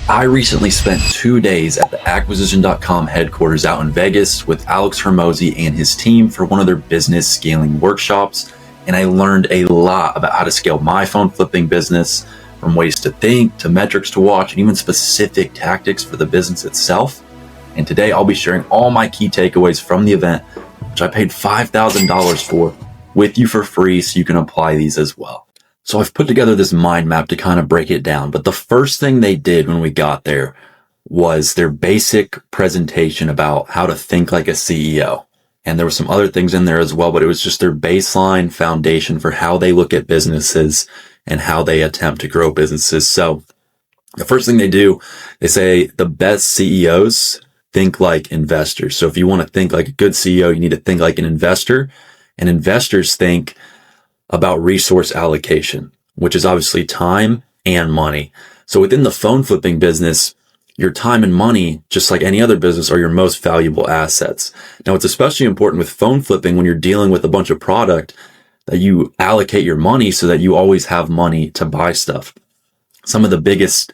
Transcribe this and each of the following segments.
I recently spent 2 days at the acquisition.com headquarters out in Vegas with Alex Hormozi and his team for one of their business scaling workshops. And I learned a lot about how to scale my phone flipping business, from ways to think to metrics to watch, and even specific tactics for the business itself. And today I'll be sharing all my key takeaways from the event, which I paid $5,000 for, with you for free so you can apply these as well. So I've put together this mind map to kind of break it down. But the first thing they did when we got there was their basic presentation about how to think like a CEO. And there were some other things in there as well, but it was just their baseline foundation for how they look at businesses and how they attempt to grow businesses. So the first thing they do, they say the best CEOs think like investors. So if you want to think like a good CEO, you need to think like an investor. And investors think about resource allocation, which is obviously time and money. So within the phone flipping business, your time and money, just like any other business, are your most valuable assets. Now, it's especially important with phone flipping when you're dealing with a bunch of product that you allocate your money so that you always have money to buy stuff. Some of the biggest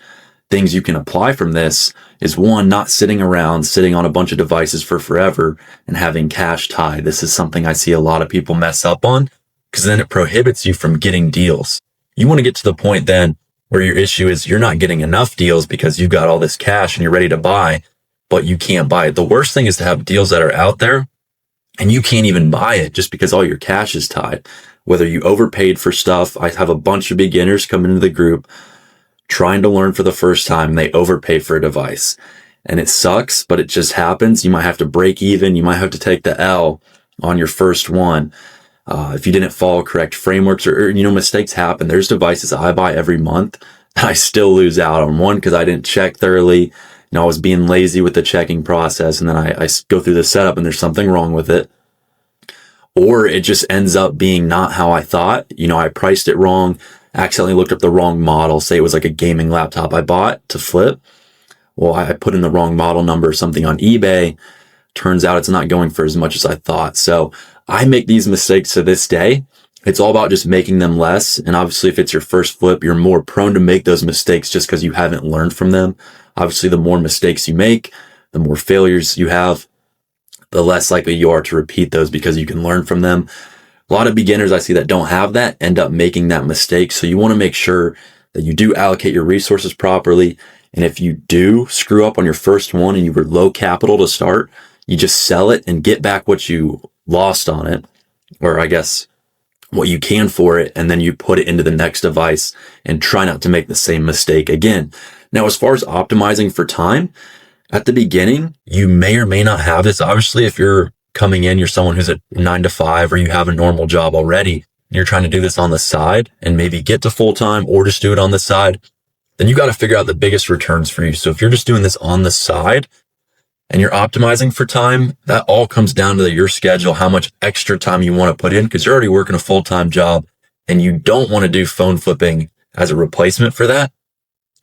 things you can apply from this is, one, not sitting around, sitting on a bunch of devices for forever and having cash tied. This is something I see a lot of people mess up on, because then it prohibits you from getting deals. You want to get to the point then where your issue is you're not getting enough deals because you've got all this cash and you're ready to buy, but you can't buy it. The worst thing is to have deals that are out there and you can't even buy it just because all your cash is tied. Whether you overpaid for stuff. I have a bunch of beginners come into the group trying to learn for the first time. They overpay for a device and it sucks, but it just happens. You might have to break even. You might have to take the L on your first one. If you didn't follow correct frameworks or mistakes happen. There's devices I buy every month and I still lose out on one because I didn't check thoroughly. I was being lazy with the checking process, and then I go through the setup and there's something wrong with it. Or it just ends up being not how I thought. I priced it wrong, accidentally looked up the wrong model. Say it was like a gaming laptop I bought to flip. Well, I put in the wrong model number or something on eBay. Turns out it's not going for as much as I thought. So I make these mistakes to this day. It's all about just making them less. And obviously, if it's your first flip, you're more prone to make those mistakes just because you haven't learned from them. Obviously, the more mistakes you make, the more failures you have, the less likely you are to repeat those because you can learn from them. A lot of beginners I see that don't have that end up making that mistake. So you want to make sure that you do allocate your resources properly. And if you do screw up on your first one and you were low capital to start, you just sell it and get back what you lost on it, or I guess what you can for it, and then you put it into the next device and try not to make the same mistake again. Now, as far as optimizing for time, at the beginning, you may or may not have this. Obviously, if you're coming in, you're someone who's at 9 to 5, or you have a normal job already, and you're trying to do this on the side and maybe get to full time or just do it on the side, then you got to figure out the biggest returns for you. So if you're just doing this on the side and you're optimizing for time, that all comes down to your schedule, how much extra time you want to put in, because you're already working a full-time job and you don't want to do phone flipping as a replacement for that.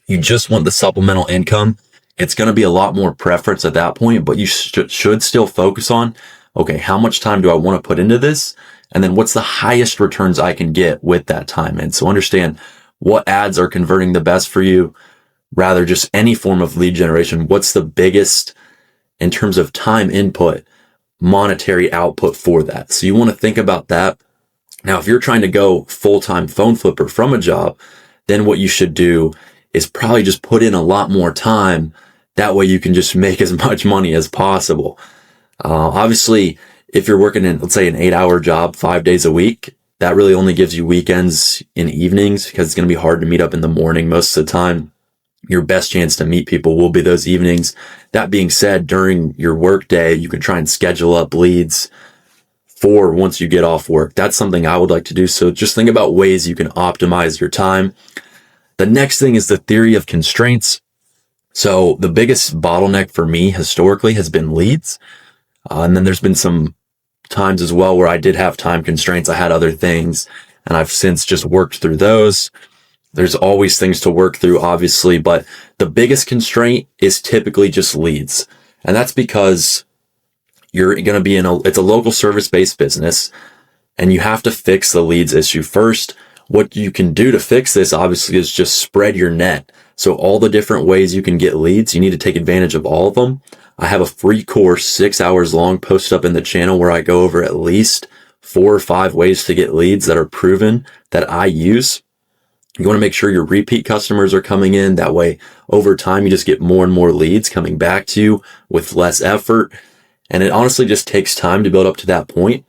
You just want the supplemental income. It's going to be a lot more preference at that point, but you should still focus on, okay, how much time do I want to put into this? And then what's the highest returns I can get with that time? And so understand what ads are converting the best for you, rather just any form of lead generation. What's the biggest in terms of time input, monetary output for that? So you want to think about that. Now, if you're trying to go full-time phone flipper from a job, then what you should do is probably just put in a lot more time. That way you can just make as much money as possible. Obviously, if you're working in, let's say, an 8-hour job 5 days a week, that really only gives you weekends and evenings, because it's going to be hard to meet up in the morning most of the time. Your best chance to meet people will be those evenings. That being said, during your work day, you can try and schedule up leads for once you get off work. That's something I would like to do. So just think about ways you can optimize your time. The next thing is the theory of constraints. So the biggest bottleneck for me historically has been leads. And then there's been some times as well where I did have time constraints. I had other things, and I've since just worked through those. There's always things to work through, obviously, but the biggest constraint is typically just leads. And that's because you're going to be it's a local service-based business, and you have to fix the leads issue first. What you can do to fix this, obviously, is just spread your net. So all the different ways you can get leads, you need to take advantage of all of them. I have a free course, 6 hours long, posted up in the channel where I go over at least 4 or 5 ways to get leads that are proven that I use. You want to make sure your repeat customers are coming in. That way, over time, you just get more and more leads coming back to you with less effort. And it honestly just takes time to build up to that point.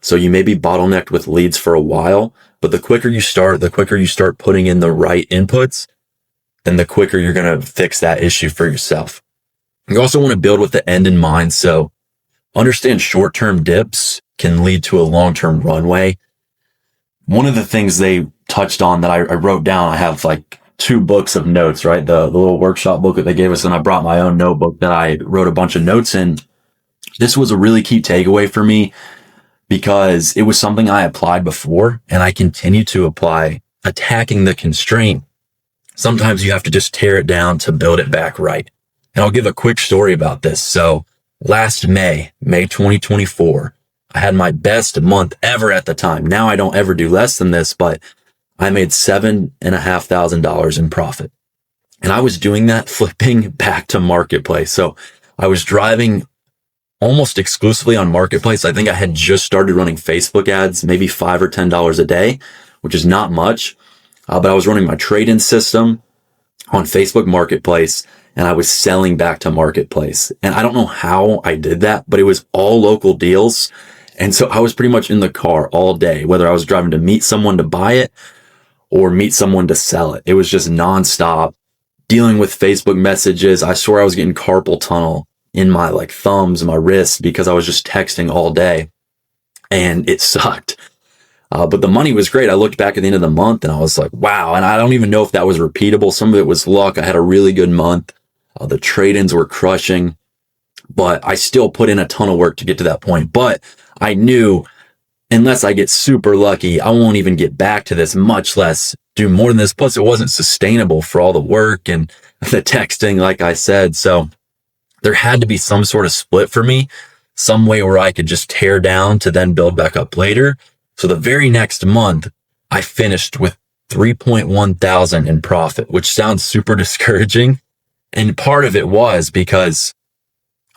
So you may be bottlenecked with leads for a while, but the quicker you start putting in the right inputs, then the quicker you're going to fix that issue for yourself. You also want to build with the end in mind. So understand short-term dips can lead to a long-term runway. One of the things they touched on that I wrote down, I have like 2 books of notes, right? The little workshop book that they gave us, and I brought my own notebook that I wrote a bunch of notes in. This was a really key takeaway for me because it was something I applied before and I continue to apply. Attacking the constraint, sometimes you have to just tear it down to build it back right. And I'll give a quick story about this. So last May 2024, I had my best month ever at the time. Now I don't ever do less than this, but I made $7,500 in profit. And I was doing that flipping back to Marketplace. So I was driving almost exclusively on Marketplace. I think I had just started running Facebook ads, maybe $5 or $10 a day, which is not much. But I was running my trade-in system on Facebook Marketplace, and I was selling back to Marketplace. And I don't know how I did that, but it was all local deals. And so I was pretty much in the car all day, whether I was driving to meet someone to buy it or meet someone to sell it. It was just nonstop dealing with Facebook messages. I swear I was getting carpal tunnel in my thumbs and my wrists because I was just texting all day, and it sucked. But the money was great. I looked back at the end of the month and I was like, wow. And I don't even know if that was repeatable. Some of it was luck. I had a really good month. The trade-ins were crushing, but I still put in a ton of work to get to that point. But I knew unless I get super lucky, I won't even get back to this, much less do more than this. Plus, it wasn't sustainable for all the work and the texting, like I said. So there had to be some sort of split for me, some way where I could just tear down to then build back up later. So the very next month, I finished with 3.1 thousand in profit, which sounds super discouraging. And part of it was because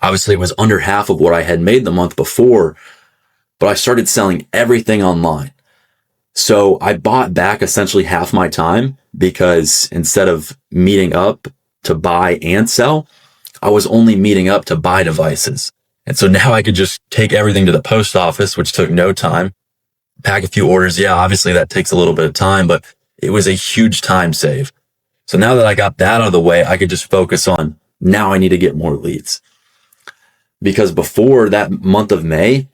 obviously it was under half of what I had made the month before, but I started selling everything online. So I bought back essentially half my time because instead of meeting up to buy and sell, I was only meeting up to buy devices. And so now I could just take everything to the post office, which took no time, pack a few orders. Yeah, obviously that takes a little bit of time, but it was a huge time save. So now that I got that out of the way, I could just focus on now I need to get more leads. Because before that month of May,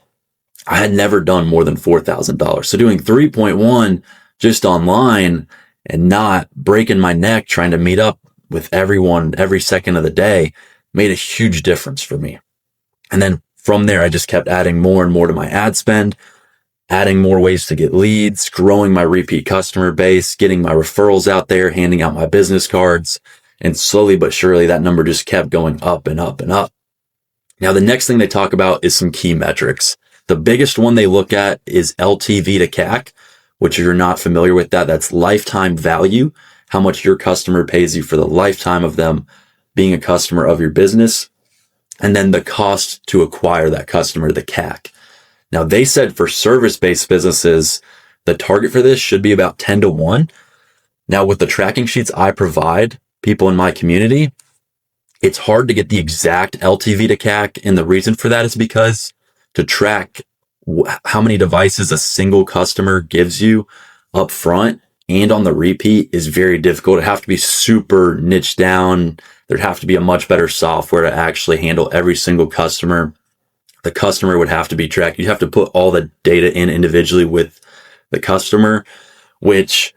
I had never done more than $4,000. So doing 3.1 just online and not breaking my neck trying to meet up with everyone every second of the day made a huge difference for me. And then from there, I just kept adding more and more to my ad spend, adding more ways to get leads, growing my repeat customer base, getting my referrals out there, handing out my business cards. And slowly but surely, that number just kept going up and up and up. Now, the next thing they talk about is some key metrics. The biggest one they look at is LTV to CAC, which if you're not familiar with that, that's lifetime value, how much your customer pays you for the lifetime of them being a customer of your business. And then the cost to acquire that customer, the CAC. Now, they said for service-based businesses, the target for this should be about 10 to 1. Now, with the tracking sheets I provide people in my community, it's hard to get the exact LTV to CAC. And the reason for that is because to track how many devices a single customer gives you up front and on the repeat is very difficult. It'd have to be super niche down. There'd have to be a much better software to actually handle every single customer. The customer would have to be tracked. You'd have to put all the data in individually with the customer, which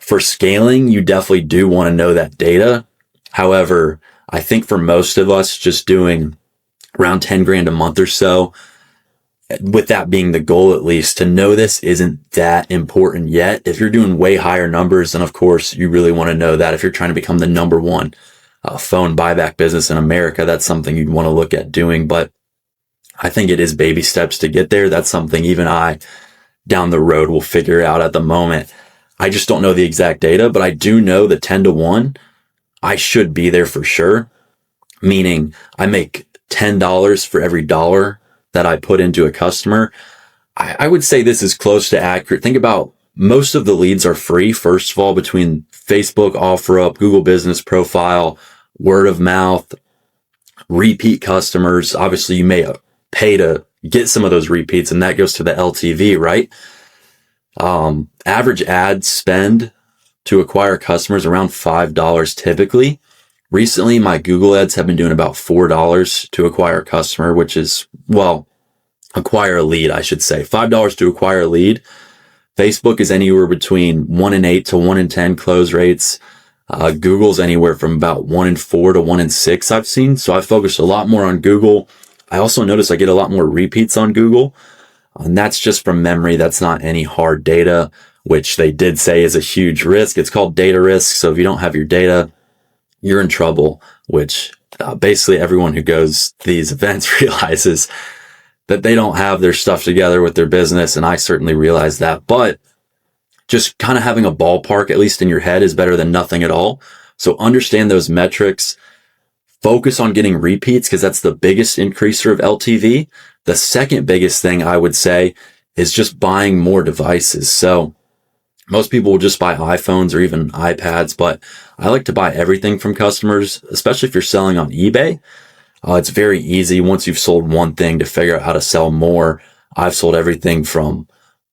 for scaling, you definitely do want to know that data. However, I think for most of us, just doing around 10 grand a month or so, with that being the goal, at least to know this isn't that important yet. If you're doing way higher numbers, then of course you really want to know that. If you're trying to become the number one phone buyback business in America, that's something you'd want to look at doing. But I think it is baby steps to get there. That's something even I down the road will figure out at the moment. I just don't know the exact data, but I do know that 10 to 1, I should be there for sure. Meaning I make $10 for every dollar that I put into a customer. I would say this is close to accurate. Think about most of the leads are free. First of all, between Facebook, OfferUp, Google Business Profile, word of mouth, repeat customers. Obviously, you may pay to get some of those repeats, and that goes to the LTV, right? Average ad spend to acquire customers around $5 typically. Recently, my Google ads have been doing about $4 to acquire a customer, which is, well, acquire a lead, I should say. $5 to acquire a lead. Facebook is anywhere between 1 in 8 to 1 in 10 close rates. Google's anywhere from about 1 in 4 to 1 in 6 I've seen. So I focus a lot more on Google. I also notice I get a lot more repeats on Google. And that's just from memory. That's not any hard data, which they did say is a huge risk. It's called data risk. So if you don't have your data, you're in trouble, which basically everyone who goes to these events realizes that they don't have their stuff together with their business. And I certainly realize that, but just kind of having a ballpark, at least in your head, is better than nothing at all. So understand those metrics, focus on getting repeats because that's the biggest increaser of LTV. The second biggest thing I would say is just buying more devices. So most people will just buy iPhones or even iPads, but I like to buy everything from customers, especially if you're selling on eBay. It's very easy once you've sold one thing to figure out how to sell more. I've sold everything from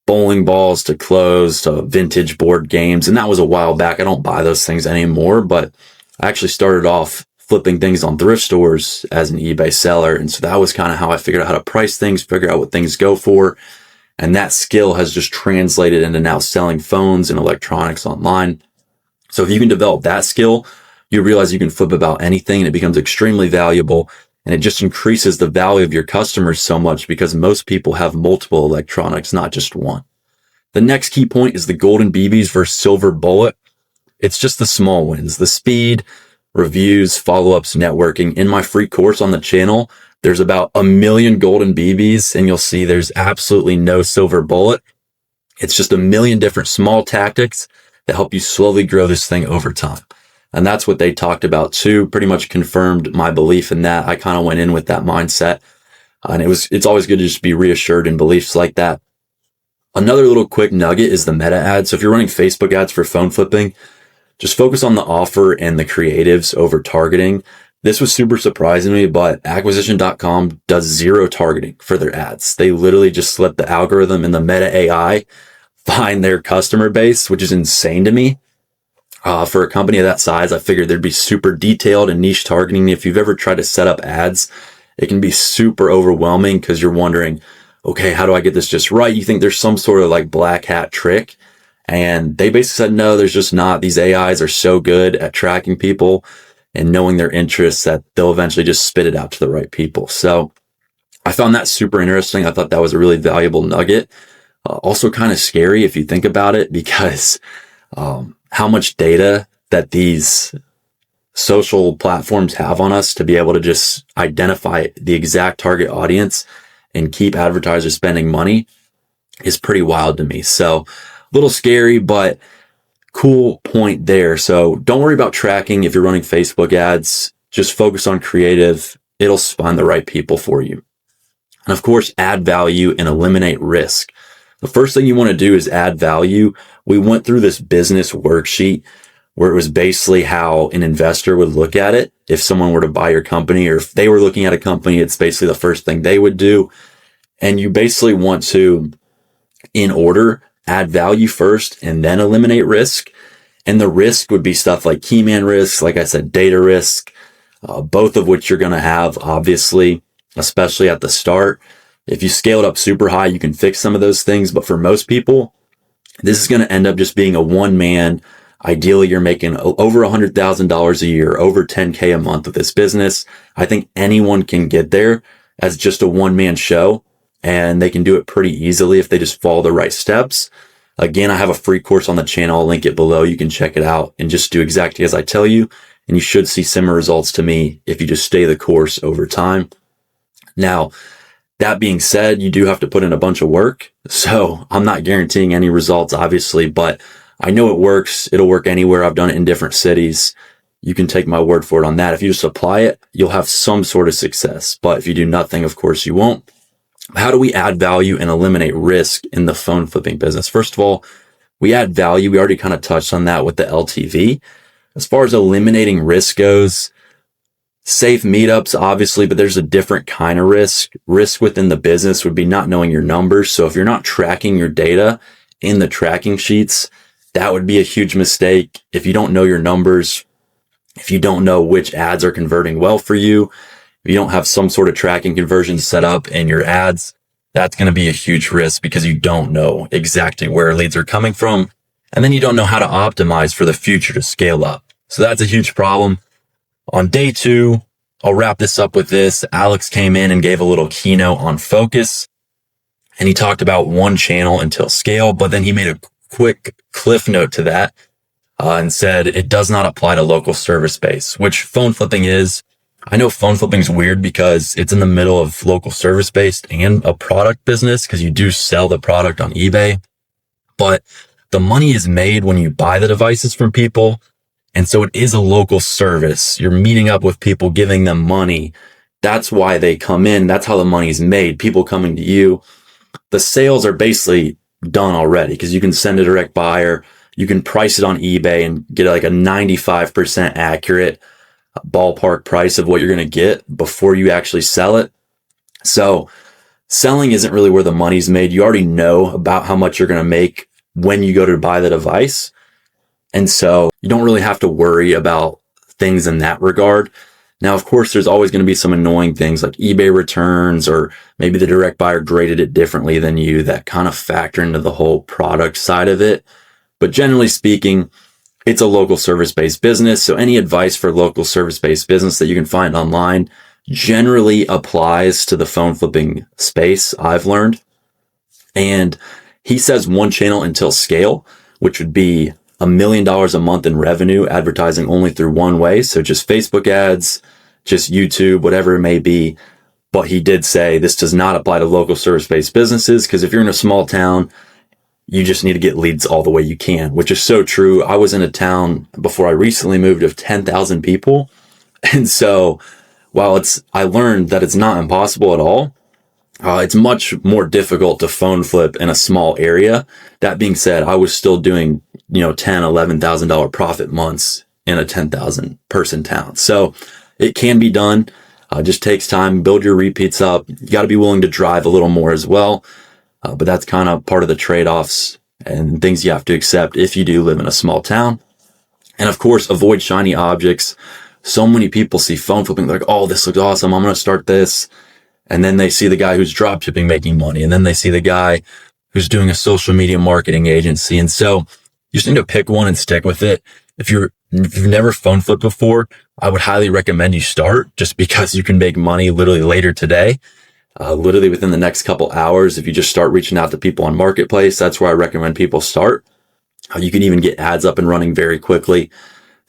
bowling balls to clothes to vintage board games. And that was a while back. I don't buy those things anymore, but I actually started off flipping things on thrift stores as an eBay seller. And so that was kind of how I figured out how to price things, figure out what things go for. And that skill has just translated into now selling phones and electronics online. So if you can develop that skill, you realize you can flip about anything and it becomes extremely valuable. And it just increases the value of your customers so much because most people have multiple electronics, not just one. The next key point is the golden BBs versus silver bullet. It's just the small wins, the speed, reviews, follow-ups, networking. In my free course on the channel, there's about 1 million golden BBs and you'll see there's absolutely no silver bullet. It's just 1 million different small tactics that help you slowly grow this thing over time. And that's what they talked about too, pretty much confirmed my belief in that. I kind of went in with that mindset. And it's always good to just be reassured in beliefs like that. Another little quick nugget is the meta ad. So if you're running Facebook ads for phone flipping, just focus on the offer and the creatives over targeting. This was super surprising to me, but acquisition.com does zero targeting for their ads. They literally just let the algorithm and the meta AI find their customer base, which is insane to me. For a company of that size, I figured there'd be super detailed and niche targeting. If you've ever tried to set up ads, it can be super overwhelming because you're wondering, okay, how do I get this just right? You think there's some sort of like black hat trick. And they basically said, no, there's just not. These AIs are so good at tracking people and knowing their interests that they'll eventually just spit it out to the right people. So I found that super interesting. I thought that was a really valuable nugget. Also kind of scary if you think about it because how much data that these social platforms have on us to be able to just identify the exact target audience and keep advertisers spending money is pretty wild to me. So a little scary, but cool point there. So don't worry about tracking if you're running Facebook ads. Just focus on creative. It'll find the right people for you. And of course, add value and eliminate risk. The first thing you want to do is add value. We went through this business worksheet where it was basically how an investor would look at it. If someone were to buy your company or if they were looking at a company, it's basically the first thing they would do. And you basically want to, in order, add value first and then eliminate risk. And the risk would be stuff like key man risk, like I said, data risk, both of which you're going to have, obviously, especially at the start. If you scale it up super high, you can fix some of those things. But for most people, this is going to end up just being a one-man. Ideally, you're making over $100,000 a year, over 10K a month with this business. I think anyone can get there as just a one-man show, and they can do it pretty easily if they just follow the right steps. Again, I have a free course on the channel. I'll link it below. You can check it out and just do exactly as I tell you. And you should see similar results to me if you just stay the course over time. Now, that being said, you do have to put in a bunch of work. So I'm not guaranteeing any results, obviously, but I know it works. It'll work anywhere. I've done it in different cities. You can take my word for it on that. If you just apply it, you'll have some sort of success. But if you do nothing, of course you won't. How do we add value and eliminate risk in the phone flipping business? First of all, we add value. We already kind of touched on that with the LTV. As far as eliminating risk goes, safe meetups, obviously, but there's a different kind of risk. Risk within the business would be not knowing your numbers. So if you're not tracking your data in the tracking sheets, that would be a huge mistake. If you don't know your numbers, if you don't know which ads are converting well for you, if you don't have some sort of tracking conversion set up in your ads, that's going to be a huge risk because you don't know exactly where leads are coming from. And then you don't know how to optimize for the future to scale up. So that's a huge problem. On day 2, I'll wrap this up with this. Alex came in and gave a little keynote on focus. And he talked about one channel until scale, but then he made a quick cliff note to that and said it does not apply to local service base, which phone flipping is. I know phone flipping is weird because it's in the middle of local service based and a product business because you do sell the product on eBay, but the money is made when you buy the devices from people. And so it is a local service. You're meeting up with people, giving them money. That's why they come in. That's how the money's made. People coming to you. The sales are basically done already because you can send a direct buyer. You can price it on eBay and get like a 95% accurate ballpark price of what you're going to get before you actually sell it. So selling isn't really where the money's made. You already know about how much you're going to make when you go to buy the device. And so you don't really have to worry about things in that regard. Now, of course, there's always going to be some annoying things like eBay returns, or maybe the direct buyer graded it differently than you that kind of factor into the whole product side of it. But generally speaking, it's a local service-based business. So any advice for local service-based business that you can find online generally applies to the phone flipping space, I've learned. And he says one channel until scale, which would be $1 million a month in revenue, advertising only through one way. So just Facebook ads, just YouTube, whatever it may be. But he did say this does not apply to local service-based businesses because if you're in a small town, you just need to get leads all the way you can, which is so true. I was in a town before I recently moved of 10,000 people. And so while I learned that it's not impossible at all, it's much more difficult to phone flip in a small area. That being said, I was still doing, $10,000, $11,000 profit months in a 10,000 person town. So it can be done. Just takes time. Build your repeats up. You got to be willing to drive a little more as well. But that's kind of part of the trade-offs and things you have to accept if you do live in a small town. And of course, avoid shiny objects. So many people see phone flipping. They're like, oh, this looks awesome. I'm going to start this. And then they see the guy who's drop shipping making money. And then they see the guy who's doing a social media marketing agency. And so you just need to pick one and stick with it. If you've never phone flipped before, I would highly recommend you start just because you can make money literally later today. Literally within the next couple hours, if you just start reaching out to people on Marketplace, that's where I recommend people start. You can even get ads up and running very quickly.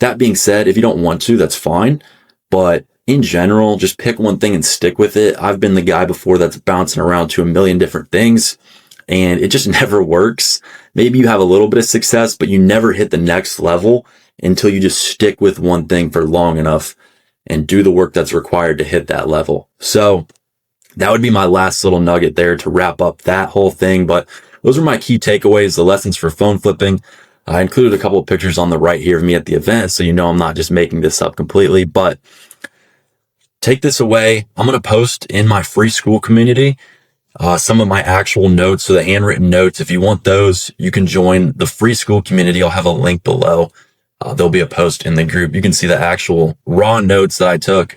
That being said, if you don't want to, that's fine. But in general, just pick one thing and stick with it. I've been the guy before that's bouncing around to a million different things and it just never works. Maybe you have a little bit of success, but you never hit the next level until you just stick with one thing for long enough and do the work that's required to hit that level. So that would be my last little nugget there to wrap up that whole thing. But those are my key takeaways, the lessons for phone flipping. I included a couple of pictures on the right here of me at the event, so you know I'm not just making this up completely. But take this away. I'm going to post in my free school community some of my actual notes, so the handwritten notes. If you want those, you can join the free school community. I'll have a link below. There'll be a post in the group. You can see the actual raw notes that I took.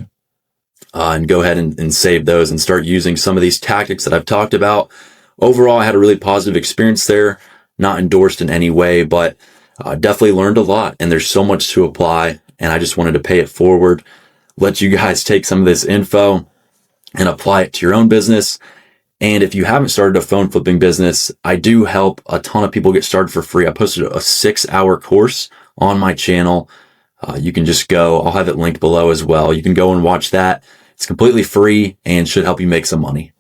And go ahead and save those and start using some of these tactics that I've talked about. Overall, I had a really positive experience there, not endorsed in any way, but definitely learned a lot. And there's so much to apply. And I just wanted to pay it forward, let you guys take some of this info and apply it to your own business. And if you haven't started a phone flipping business, I do help a ton of people get started for free. I posted a 6-hour course on my channel. You can just go, I'll have it linked below as well. You can go and watch that. It's completely free and should help you make some money.